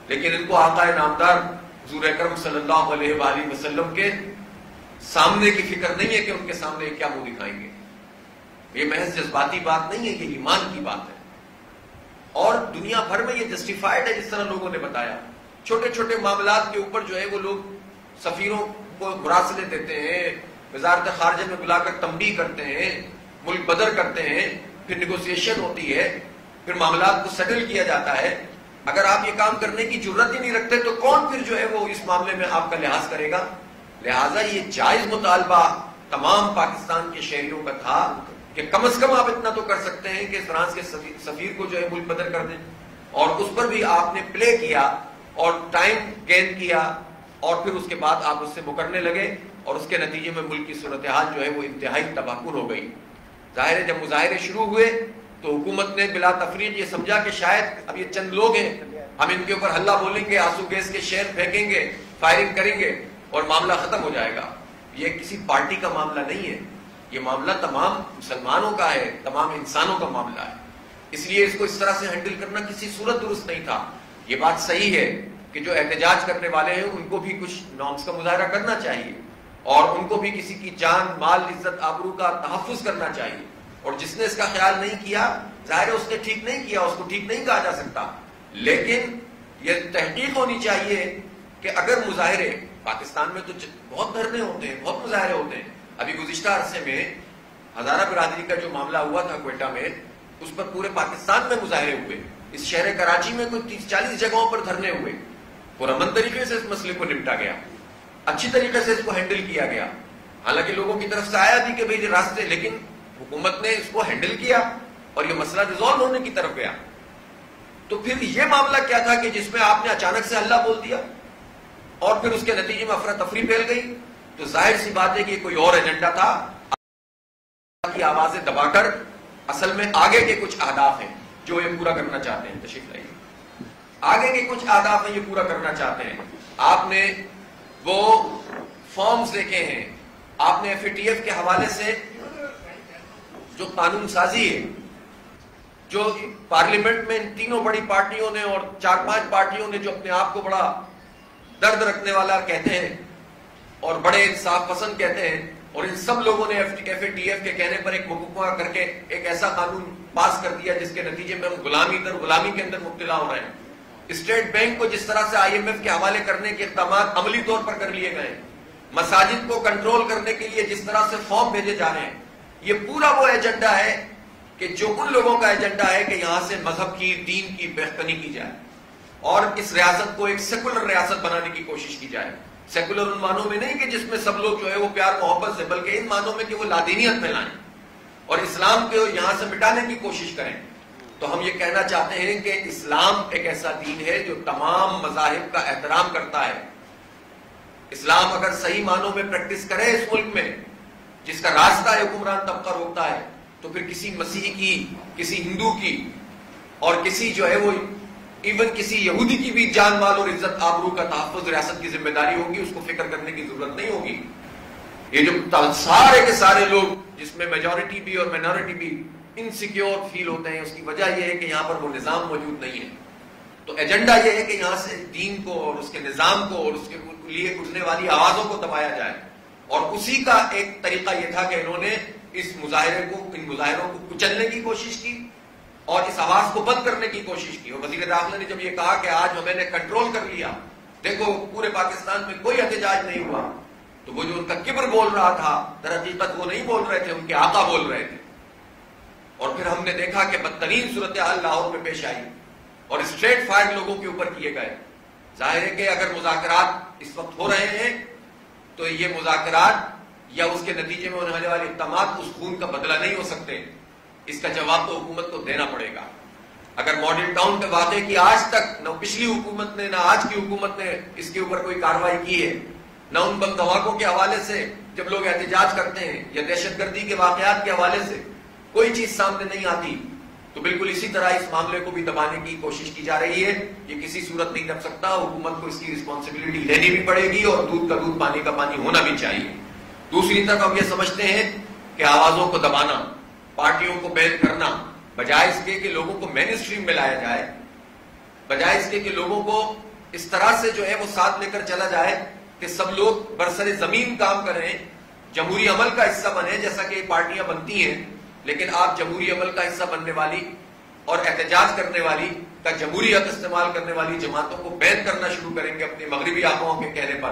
لیکن ان کو آقا نامدار حضور اکرم صلی اللہ علیہ وآلہ وسلم کے سامنے کی فکر نہیں ہے کہ ان کے سامنے کیا منہ دکھائیں گے. یہ محض جذباتی بات نہیں ہے، یہ ایمان کی بات ہے. اور دنیا بھر میں یہ جسٹیفائڈ ہے، جس طرح لوگوں نے بتایا. چھوٹے چھوٹے معاملات کے اوپر جو ہے وہ لوگ سفیروں کو مراسلے دیتے ہیں، وزارت خارجہ میں بلا کر تنبیہ کرتے ہیں، ملک بدر کرتے ہیں، پھر نیگوسیشن ہوتی ہے، پھر معاملات کو سیٹل کیا جاتا ہے. اگر آپ یہ کام کرنے کی جرت ہی نہیں رکھتے تو کون پھر جو ہے وہ اس معاملے میں آپ کا لحاظ کرے گا. لہٰذا یہ جائز مطالبہ تمام پاکستان کے شہریوں کا تھا کہ کم از کم آپ اتنا تو کر سکتے ہیں کہ فرانس کے سفیر کو جو ہے ملک بدر کر دیں. اور اس پر بھی آپ نے پلے کیا اور ٹائم گین کیا، اور پھر اس کے بعد آپ اس سے مکرنے لگے، اور اس کے نتیجے میں ملک کی صورتحال جو ہے وہ انتہائی تباہ کن ہو گئی. ظاہر ہے جب مظاہرے شروع ہوئے تو حکومت نے بلا تفریق یہ سمجھا کہ شاید اب یہ چند لوگ ہیں، ہم ان کے اوپر ہلہ بولیں گے، آنسو گیس کے شیر پھینکیں گے، فائرنگ کریں گے اور معاملہ ختم ہو جائے گا. یہ کسی پارٹی کا معاملہ نہیں ہے، یہ معاملہ تمام مسلمانوں کا ہے، تمام انسانوں کا معاملہ ہے. اس لیے اس کو اس طرح سے ہینڈل کرنا کسی صورت درست نہیں تھا. یہ بات صحیح ہے کہ جو احتجاج کرنے والے ہیں ان کو بھی کچھ نارمز کا مظاہرہ کرنا چاہیے، اور ان کو بھی کسی کی جان، مال، عزت، آبرو کا تحفظ کرنا چاہیے. اور جس نے اس کا خیال نہیں کیا، ظاہر ہے اس نے ٹھیک نہیں کیا، اس کو ٹھیک نہیں کہا جا سکتا. لیکن یہ تحقیق ہونی چاہیے کہ اگر مظاہرے، پاکستان میں تو بہت دھرنے ہوتے ہیں، بہت مظاہرے ہوتے ہیں. ابھی گزشتہ عرصے میں ہزارہ برادری کا جو معاملہ ہوا تھا کوئٹہ میں، اس پر پورے پاکستان میں مظاہرے ہوئے. اس شہر کراچی میں کوئی 30-40 جگہوں پر دھرنے ہوئے. پرامن طریقے سے اس مسئلے کو نپٹا گیا، اچھی طریقے سے اس کو ہینڈل کیا گیا. حالانکہ لوگوں کی طرف سے آیا بھی کہ بھئی راستے، لیکن حکومت نے اس کو ہینڈل کیا اور یہ مسئلہ ریزالو ہونے کی طرف گیا. تو پھر یہ معاملہ کیا تھا کہ جس میں آپ نے اچانک سے ہلہ بول دیا اور پھر اس کے نتیجے میں افراتفری پھیل گئی. تو ظاہر سی بات ہے کہ کوئی اور ایجنڈا تھا کی آوازیں دبا کر اصل میں آگے کے کچھ اہداف ہیں جو یہ پورا کرنا چاہتے ہیں. تشریف لائیے. آگے کے کچھ اہداف ہیں یہ پورا کرنا چاہتے ہیں. آپ نے وہ فارمز دیکھے ہیں، آپ نے FATF کے حوالے سے جو قانون سازی ہے، جو پارلیمنٹ میں ان تینوں بڑی پارٹیوں نے اور 4-5 پارٹیوں نے جو اپنے آپ کو بڑا درد رکھنے والا کہتے ہیں اور بڑے انصاف پسند کہتے ہیں، اور ان سب لوگوں نے FATF کے کہنے پر ایک مقررہ کر کے ایک ایسا قانون پاس کر دیا جس کے نتیجے میں ہم غلامی کے اندر مبتلا ہو رہے ہیں. اسٹیٹ بینک کو جس طرح سے IMF کے حوالے کرنے کے اقدامات عملی طور پر کر لیے گئے، مساجد کو کنٹرول کرنے کے لیے جس طرح سے فارم بھیجے جا رہے ہیں، یہ پورا وہ ایجنڈا ہے کہ جو ان لوگوں کا ایجنڈا ہے کہ یہاں سے مذہب کی، دین کی بہتری کی جائے اور اس ریاست کو ایک سیکولر ریاست بنانے کی کوشش کی جائے. سیکولر ان معنوں میں نہیں کہ جس میں سب لوگ جو ہے وہ پیار محبت سے، بلکہ ان معنوں میں کہ وہ لادینیت پھیلائیں اور اسلام کو یہاں سے مٹانے کی کوشش کریں. تو ہم یہ کہنا چاہتے ہیں کہ اسلام ایک ایسا دین ہے جو تمام مذاہب کا احترام کرتا ہے، اسلام اگر صحیح معنوں میں پریکٹس کرے اس ملک میں، جس کا راستہ ہے حکمران طبقہ روکتا ہے، تو پھر کسی مسیح کی، کسی ہندو کی، اور کسی جو ہے وہ ایون کسی یہودی کی بھی جان مال اور عزت آبرو کا تحفظ ریاست کی ذمہ داری ہوگی، اس کو فکر کرنے کی ضرورت نہیں ہوگی۔ یہ جو سارے کے سارے لوگ، جس میں میجورٹی بھی اور مائنورٹی بھی انسیکیور فیل ہوتے ہیں، اس کی وجہ یہ ہے کہ یہاں پر وہ نظام موجود نہیں ہے۔ تو ایجنڈا یہ ہے کہ یہاں سے دین کو اور اس کے نظام کو اور اس کے لیے اٹھنے والی آوازوں کو دبایا جائے، اور اسی کا ایک طریقہ یہ تھا کہ انہوں نے اس مظاہرے کو، ان مظاہروں کو کچلنے کی کوشش کی اور اس آواز کو بند کرنے کی کوشش کی۔ اور وزیر داخلہ نے جب یہ کہا کہ آج ہمیں نے کنٹرول کر لیا، دیکھو پورے پاکستان میں کوئی احتجاج نہیں ہوا، تو وہ جو ان کا کبر بول رہا تھا، در حقیقت وہ نہیں بول رہے تھے، ان کے آقا بول رہے تھے۔ اور پھر ہم نے دیکھا کہ بدترین صورتحال لاہور میں پیش آئی اور اسٹریٹ فائر لوگوں کے اوپر کیے گئے۔ ظاہر ہے کہ اگر مذاکرات اس وقت ہو رہے ہیں تو یہ مذاکرات یا اس کے نتیجے میں ہونے والے اقدامات اس خون کا بدلہ نہیں ہو سکتے، اس کا جواب تو حکومت کو دینا پڑے گا۔ اگر ماڈل ٹاؤن کے واقعے کی آج تک نہ پچھلی حکومت نے نہ آج کی حکومت نے اس کے اوپر کوئی کارروائی کی ہے، نہ ان بم دھماکوں کے حوالے سے جب لوگ احتجاج کرتے ہیں یا دہشت گردی کے واقعات کے حوالے سے کوئی چیز سامنے نہیں آتی، تو بالکل اسی طرح اس معاملے کو بھی دبانے کی کوشش کی جا رہی ہے۔ یہ کسی صورت نہیں دب سکتا، حکومت کو اس کی رسپانسبلٹی لینی بھی پڑے گی اور دودھ کا دودھ پانی کا پانی ہونا بھی چاہیے۔ دوسری طرف ہم یہ سمجھتے ہیں کہ آوازوں کو دبانا، پارٹیوں کو بین کرنا، بجائے اس کے کہ لوگوں کو مین اسٹریم میں لایا جائے، بجائے اس کے کہ لوگوں کو اس طرح سے جو ہے وہ ساتھ لے کر چلا جائے کہ سب لوگ برسر زمین کام کریں، جمہوری عمل کا حصہ بنیں، جیسا کہ پارٹیاں بنتی ہیں، لیکن آپ جمہوری عمل کا حصہ بننے والی اور احتجاج کرنے والی کا جمہوری حق استعمال کرنے والی جماعتوں کو بین کرنا شروع کریں گے اپنے مغربی آقاؤں کے کہنے پر،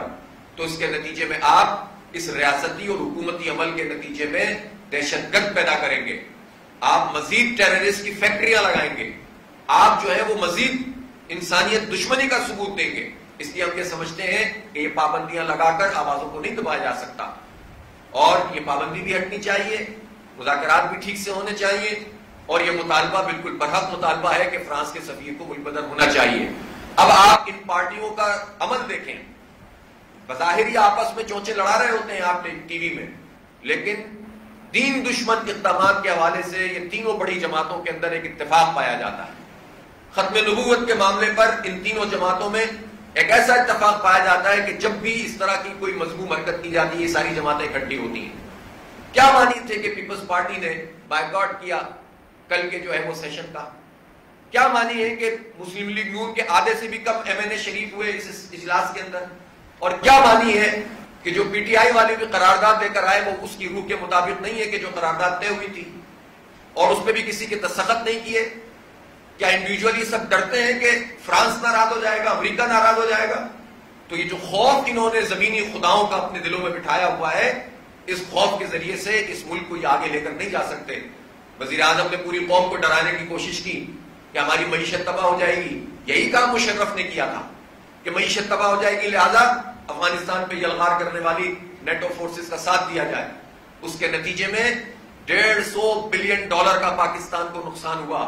تو اس کے نتیجے میں آپ اس ریاستی اور حکومتی عمل کے نتیجے میں دہشت گرد پیدا کریں گے، آپ مزید ٹیررسٹ کی فیکٹریاں لگائیں گے، آپ جو ہے وہ مزید انسانیت دشمنی کا ثبوت دیں گے۔ اس لیے ہم یہ سمجھتے ہیں کہ یہ پابندیاں لگا کر آوازوں کو نہیں دبایا جا سکتا، اور یہ پابندی بھی ہٹنی چاہیے، مذاکرات بھی ٹھیک سے ہونے چاہیے، اور یہ مطالبہ بالکل برحق مطالبہ ہے کہ فرانس کے سفیر کو ملک بدر ہونا چاہیے۔ اب آپ ان پارٹیوں کا عمل دیکھیں، بظاہر یہ آپس میں چونچے لڑا رہے ہوتے ہیں آپ نے ٹی وی میں، لیکن دین دشمن اقدامات کے حوالے سے یہ تینوں بڑی جماعتوں کے اندر ایک اتفاق پایا جاتا ہے۔ ختم نبوت کے معاملے پر ان تینوں جماعتوں میں ایک ایسا اتفاق پایا جاتا ہے کہ جب بھی اس طرح کی کوئی مذموم حرکت کی جاتی ہے، یہ ساری جماعتیں اکٹھی ہوتی ہیں۔ کیا مانی تھے کہ پیپلز پارٹی نے بائیکاٹ کیا کل کے جو ہے وہ سیشن کا؟ کیا مانی ہے کہ مسلم لیگ نون کے آدھے سے بھی کم ایم این اے شریف ہوئے اس اجلاس کے اندر؟ اور کیا مانی ہے کہ جو پی ٹی آئی والے بھی قرارداد لے کر آئے وہ اس کی روح کے مطابق نہیں ہے کہ جو قرارداد طے ہوئی تھی، اور اس پہ بھی کسی کے دستخط نہیں کیے؟ کیا انڈیویجولی سب ڈرتے ہیں کہ فرانس ناراض ہو جائے گا، امریکہ ناراض ہو جائے گا؟ تو یہ جو خوف انہوں نے زمینی خداؤں کا اپنے دلوں میں بٹھایا ہوا ہے، اس خوف کے ذریعے سے اس ملک کو یہ آگے لے کر نہیں جا سکتے۔ وزیر اعظم نے پوری قوم کو ڈرانے کی کوشش کی کہ ہماری معیشت تباہ ہو جائے گی، یہی کام مشرف نے کیا تھا کہ معیشت تباہ ہو جائے گی، لہذا افغانستان پہ یلغار کرنے والی نیٹو فورسز کا ساتھ دیا جائے۔ اس کے نتیجے میں $150 بلین کا پاکستان کو نقصان ہوا،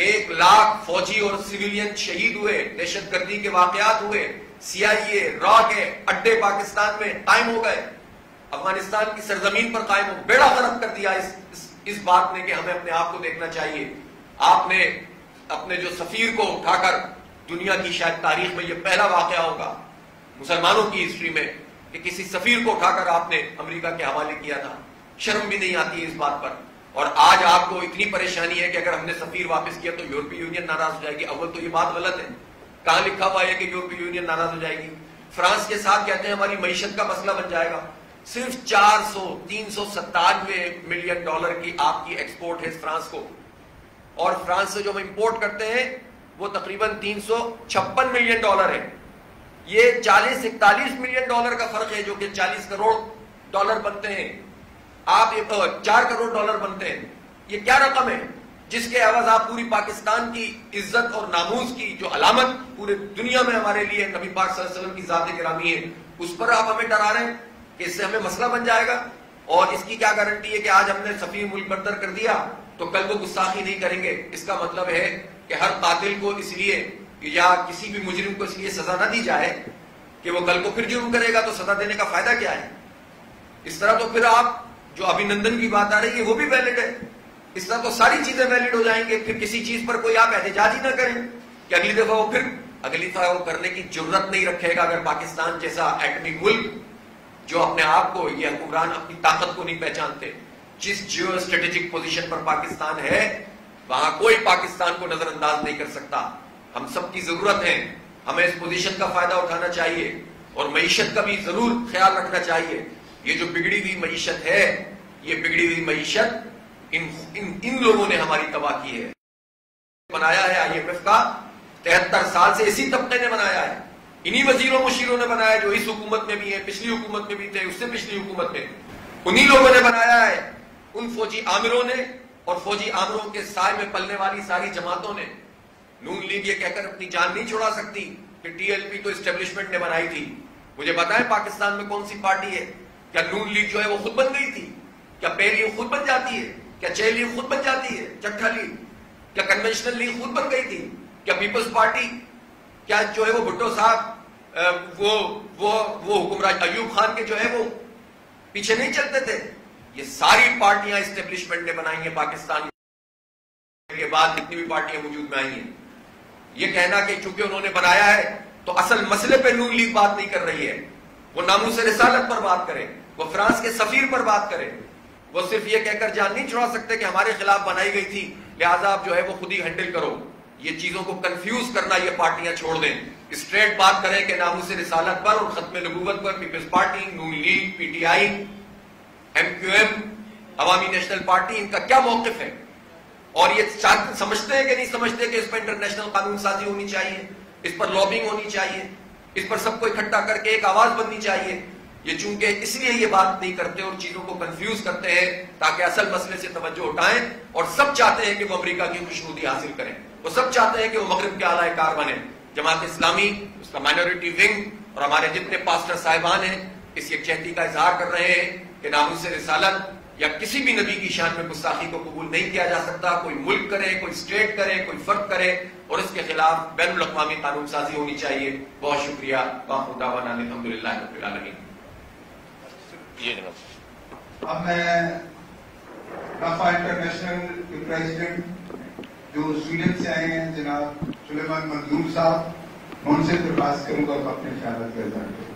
1 لاکھ فوجی اور سویلین شہید ہوئے، دہشت گردی کے واقعات ہوئے، سی آئی اے را کے اڈے پاکستان میں قائم ہو گئے، افغانستان کی سرزمین پر قائم ہو، بیڑا غرق کر دیا اس بات نے کہ ہمیں اپنے آپ کو دیکھنا چاہیے۔ آپ نے اپنے جو سفیر کو اٹھا کر، دنیا کی شاید تاریخ میں یہ پہلا واقعہ ہوگا مسلمانوں کی ہسٹری میں کہ کسی سفیر کو اٹھا کر آپ نے امریکہ کے حوالے کیا تھا، شرم بھی نہیں آتی ہے اس بات پر۔ اور آج آپ کو اتنی پریشانی ہے کہ اگر ہم نے سفیر واپس کیا تو یورپی یونین ناراض ہو جائے گی۔ اول تو یہ بات غلط ہے، کہاں لکھا ہوا ہے کہ یورپی یونین ناراض ہو جائے گی؟ فرانس کے ساتھ کہتے ہیں ہماری معیشت کا مسئلہ بن جائے گا۔ صرف $397 ملین کی آپ کی ایکسپورٹ ہے فرانس کو، اور فرانس سے جو ہم امپورٹ کرتے ہیں وہ تقریباً $356 ملین ہے۔ یہ $40-41 ملین کا فرق ہے، جو کہ $40 کروڑ بنتے ہیں۔ آپ $4 کروڑ بنتے ہیں۔ یہ کیا رقم ہے جس کے عوض آپ پوری پاکستان کی عزت اور ناموس کی جو علامت پورے دنیا میں ہمارے لیے نبی پاک صلی اللہ علیہ وسلم کی ذات گرامی ہے، اس پر آپ ہمیں ڈرا رہے ہیں کہ اس سے ہمیں مسئلہ بن جائے گا؟ اور اس کی کیا گارنٹی ہے کہ آج ہم نے سفیر ملک برتر کر دیا تو کل وہ گستاخی نہیں کریں گے؟ اس کا مطلب ہے کہ ہر قاتل کو اس لیے یا کسی بھی مجرم کو اس لیے سزا نہ دی جائے کہ وہ کل کو پھر جرم کرے گا تو سزا دینے کا فائدہ کیا ہے؟ اس طرح تو پھر آپ جو ابھینندن کی بات آ رہی ہے وہ بھی ویلڈ ہے، اس طرح تو ساری چیزیں ویلڈ ہو جائیں گے، پھر کسی چیز پر کوئی آپ احتجاج ہی نہ کریں کہ اگلی دفعہ وہ کرنے کی جرت نہیں رکھے گا۔ اگر پاکستان جیسا ایٹمی ملک جو اپنے آپ کو، یہ حکمران اپنی طاقت کو نہیں پہچانتے، جس جیو اسٹریٹجک پوزیشن پر پاکستان ہے وہاں کوئی پاکستان کو نظر انداز نہیں کر سکتا۔ ہم سب کی ضرورت ہے، ہمیں اس پوزیشن کا فائدہ اٹھانا چاہیے اور معیشت کا بھی ضرور خیال رکھنا چاہیے۔ یہ جو بگڑی ہوئی معیشت ہے، یہ بگڑی ہوئی معیشت ان لوگوں نے ہماری تباہ کی ہے، بنایا ہے آئی ایم ایف کا 73 سال سے اسی طبقے نے بنایا ہے، انہی وزیروں مشیروں نے بنایا جو اس حکومت میں بھی ہیں، پچھلی حکومت میں بھی تھے، اس سے پچھلی حکومت میں انہی لوگوں نے بنایا ہے، ان فوجی آمروں نے اور فوجی آمروں کے سائے میں پلنے والی ساری جماعتوں نے۔ نون لیگ یہ کہہ کر اپنی جان نہیں چھوڑا سکتی کہ ٹی ایل پی تو اسٹیبلشمنٹ نے بنائی تھی۔ مجھے بتائیں پاکستان میں کون سی پارٹی ہے؟ کیا نون لیگ جو ہے وہ خود بن گئی تھی؟ کیا پے لیگ خود بن جاتی ہے؟ کیا چھ لیگ خود بن جاتی ہے؟ چٹھا لیگ؟ کیا کنونشنل لیگ خود بن گئی تھی؟ کیا پیپلز پارٹی کیا جو ہے وہ بھٹو صاحب وہ حکمران ایوب خان کے جو ہے وہ پیچھے نہیں چلتے تھے؟ یہ ساری پارٹیاں اسٹیبلشمنٹ نے بنائی ہیں پاکستان کے بعد جتنی بھی پارٹیاں وجود میں آئی ہیں۔ یہ کہنا کہ چونکہ انہوں نے بنایا ہے تو اصل مسئلے پہ نون لیگ بات نہیں کر رہی ہے، وہ ناموس رسالت پر بات کرے، وہ فرانس کے سفیر پر بات کرے، وہ صرف یہ کہہ کر جان نہیں چھڑا سکتے کہ ہمارے خلاف بنائی گئی تھی لہذا آپ جو ہے وہ خود ہی ہینڈل کرو۔ یہ چیزوں کو کنفیوز کرنا یہ پارٹیاں چھوڑ دیں، اسٹریٹ بات کریں کہ ناموس رسالت پر اور ختم نبوت پر پیپلز پارٹی، نون league, P T I, M Q M, Awami national party, ان کا کیا موقف ہے، اور یہ سمجھتے ہیں کہ نہیں سمجھتے کہ اس پر انٹرنیشنل قانون سازی ہونی چاہیے، اس پر لابنگ ہونی چاہیے، اس پر سب کو اکٹھا کر کے ایک آواز بننی چاہیے۔ یہ چونکہ اس لیے یہ بات نہیں کرتے اور چیزوں کو کنفیوز کرتے ہیں تاکہ اصل مسئلے سے توجہ اٹھائیں، اور سب چاہتے ہیں کہ وہ امریکہ کی خوشنودی حاصل کریں، وہ سب چاہتے ہیں کہ وہ مغرب کے اعلی کار بنیں۔ جماعت اسلامی، اس کا مائنورٹی ونگ اور ہمارے جتنے پاسٹر صاحبان ہیں اس یکجہتی کا اظہار کر رہے ہیں کہ ناموس رسالت یا کسی بھی نبی کی شان میں گستاخی کو قبول نہیں کیا جا سکتا۔ کوئی ملک کرے، کوئی اسٹیٹ کرے، کوئی فرد کرے، اور اس کے خلاف بین الاقوامی قانون سازی ہونی چاہیے۔ بہت شکریہ۔ وآخر دعوانا الحمدللہ رب العالمین۔ یہ جناب اب میں رافا انٹرنیشنل کے پریزیڈنٹ جو سویڈن سے آئے ہیں جناب سلیمان منظور صاحب، میں ان سے درخواست کروں گا کہ اپنے خیالات کا اظہار کریں۔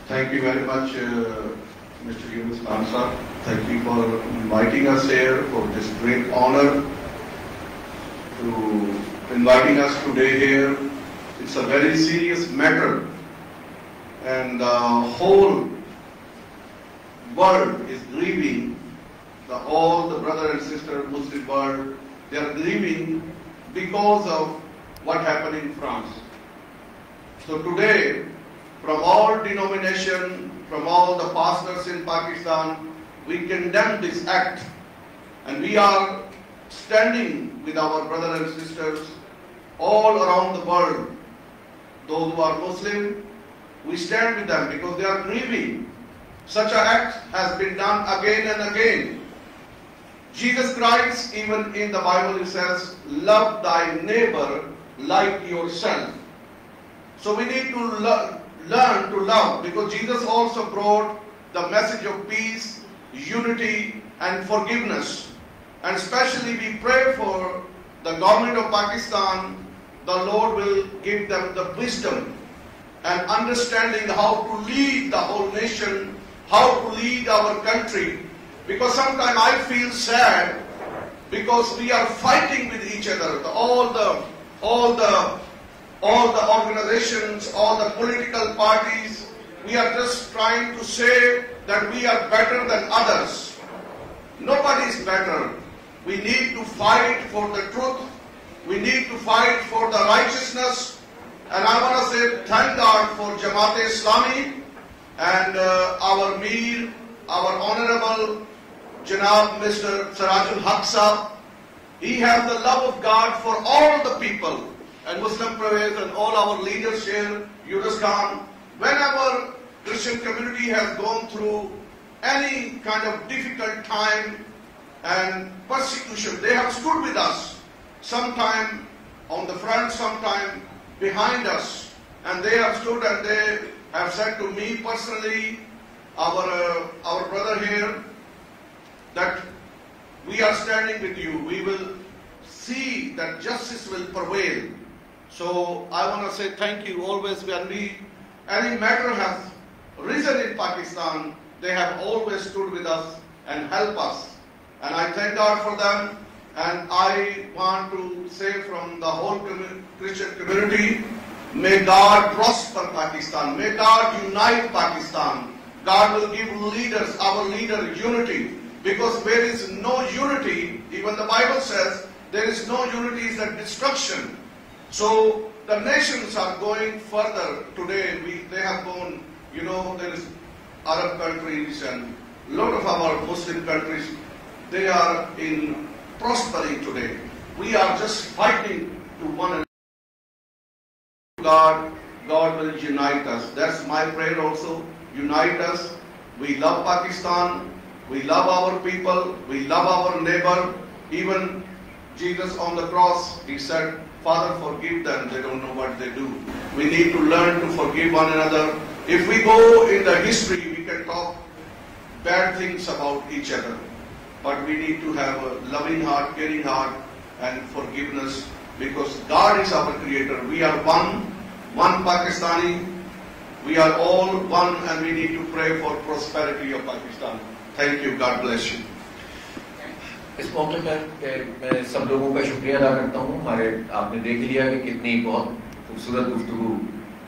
Thank you very much, Mr. Yunus Khan sir. Thank you for inviting us here, for this great honor to inviting us today here. It's a very serious matter, and the whole world is grieving. All the brother and sister Muslim world, they are grieving because of what happened in France. So today, from all denomination, from all the pastors in Pakistan, we condemn this act, and we are standing with our brothers and sisters all around the world. Those who are Muslim, we stand with them because they are grieving. Such an act has been done again and again. Jesus Christ, even in the Bible, it says, love thy neighbor like yourself. So we need to learn to love, because Jesus also brought the message of peace, unity and forgiveness. And especially we pray for the government of Pakistan. The Lord will give them the wisdom and understanding how to lead the whole nation, how to lead our country. Because sometimes I feel sad because we are fighting with each other. All the organizations, all the political parties, we are just trying to say that we are better than others. Nobody is better. We need to fight for the truth. We need to fight for the righteousness. And I want to say thank God for Jamaat Islami and our Mir, our Honorable Janab Mr. Sirajul Haq Sahab. He has the love of God for all the people, and Muslim Pervez and all our leaders here, Yunus Khan. Whenever Christian community has gone through any kind of difficult time and persecution, they have stood with us, sometime on the front, sometime behind us. and they have stood and they have said to me personally, our brother here, that we are standing with you. We will see that justice will prevail. So I want to say thank you. Always when any matter has risen in Pakistan, they have always stood with us and helped us. And I thank God for them. And I want to say from the whole Christian community, may God prosper Pakistan. May God unite Pakistan. God will give leaders, our leader, unity. Because there is no unity, even the Bible says, there is no unity, is a destruction. So the nations are going further today. They have gone, there is Arab countries and a lot of our Muslim countries, they are in prospering today. We are just fighting to one another. God will unite us. That's my prayer also. Unite us. We love Pakistan. We love our people. We love our neighbor. Even Jesus on the cross, he said, Father, forgive them. They don't know what they do. We need to learn to forgive one another. If we go in the history, we can talk bad things about each other. But we need to have a loving heart, caring heart, and forgiveness, because God is our creator. We are one Pakistani. We are all one, and we need to pray for prosperity of Pakistan. Thank you. God bless you. اس موقع پر میں سب لوگوں کا شکریہ ادا کرتا ہوں. آپ نے دیکھ لیا کہ کتنی بہت خوبصورت گفتگو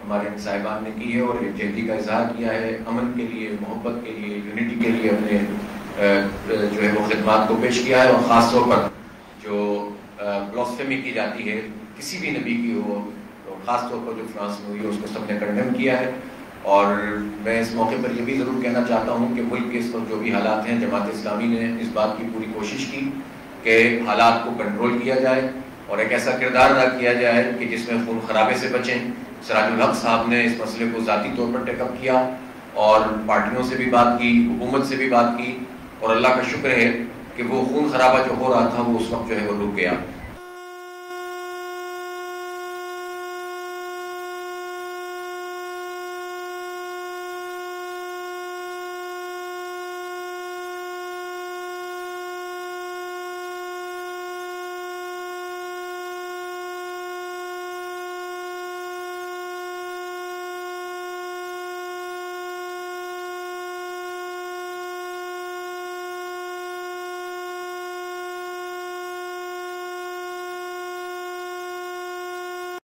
ہمارے صاحبان نے کی ہے اور یکجہتی کا اظہار کیا ہے. امن کے لیے, محبت کے لیے, یونٹی کے لیے اپنے جو ہے وہ خدمات کو پیش کیا ہے. اور خاص طور پر جو بلاسفیمی کی جاتی ہے کسی بھی نبی کی ہو, خاص طور پر جو فرانس میں ہوئی ہے, اس کو سب نے کنڈیم کیا ہے. اور میں اس موقع پر یہ بھی ضرور کہنا چاہتا ہوں کہ ملک کے اس وقت جو بھی حالات ہیں, جماعت اسلامی نے اس بات کی پوری کوشش کی کہ حالات کو کنٹرول کیا جائے اور ایک ایسا کردار ادا کیا جائے کہ جس میں خون خرابے سے بچیں. سراج الحق صاحب نے اس مسئلے کو ذاتی طور پر ٹیک اپ کیا اور پارٹیوں سے بھی بات کی, حکومت سے بھی بات کی, اور اللہ کا شکر ہے کہ وہ خون خرابہ جو ہو رہا تھا وہ اس وقت جو ہے وہ رک گیا.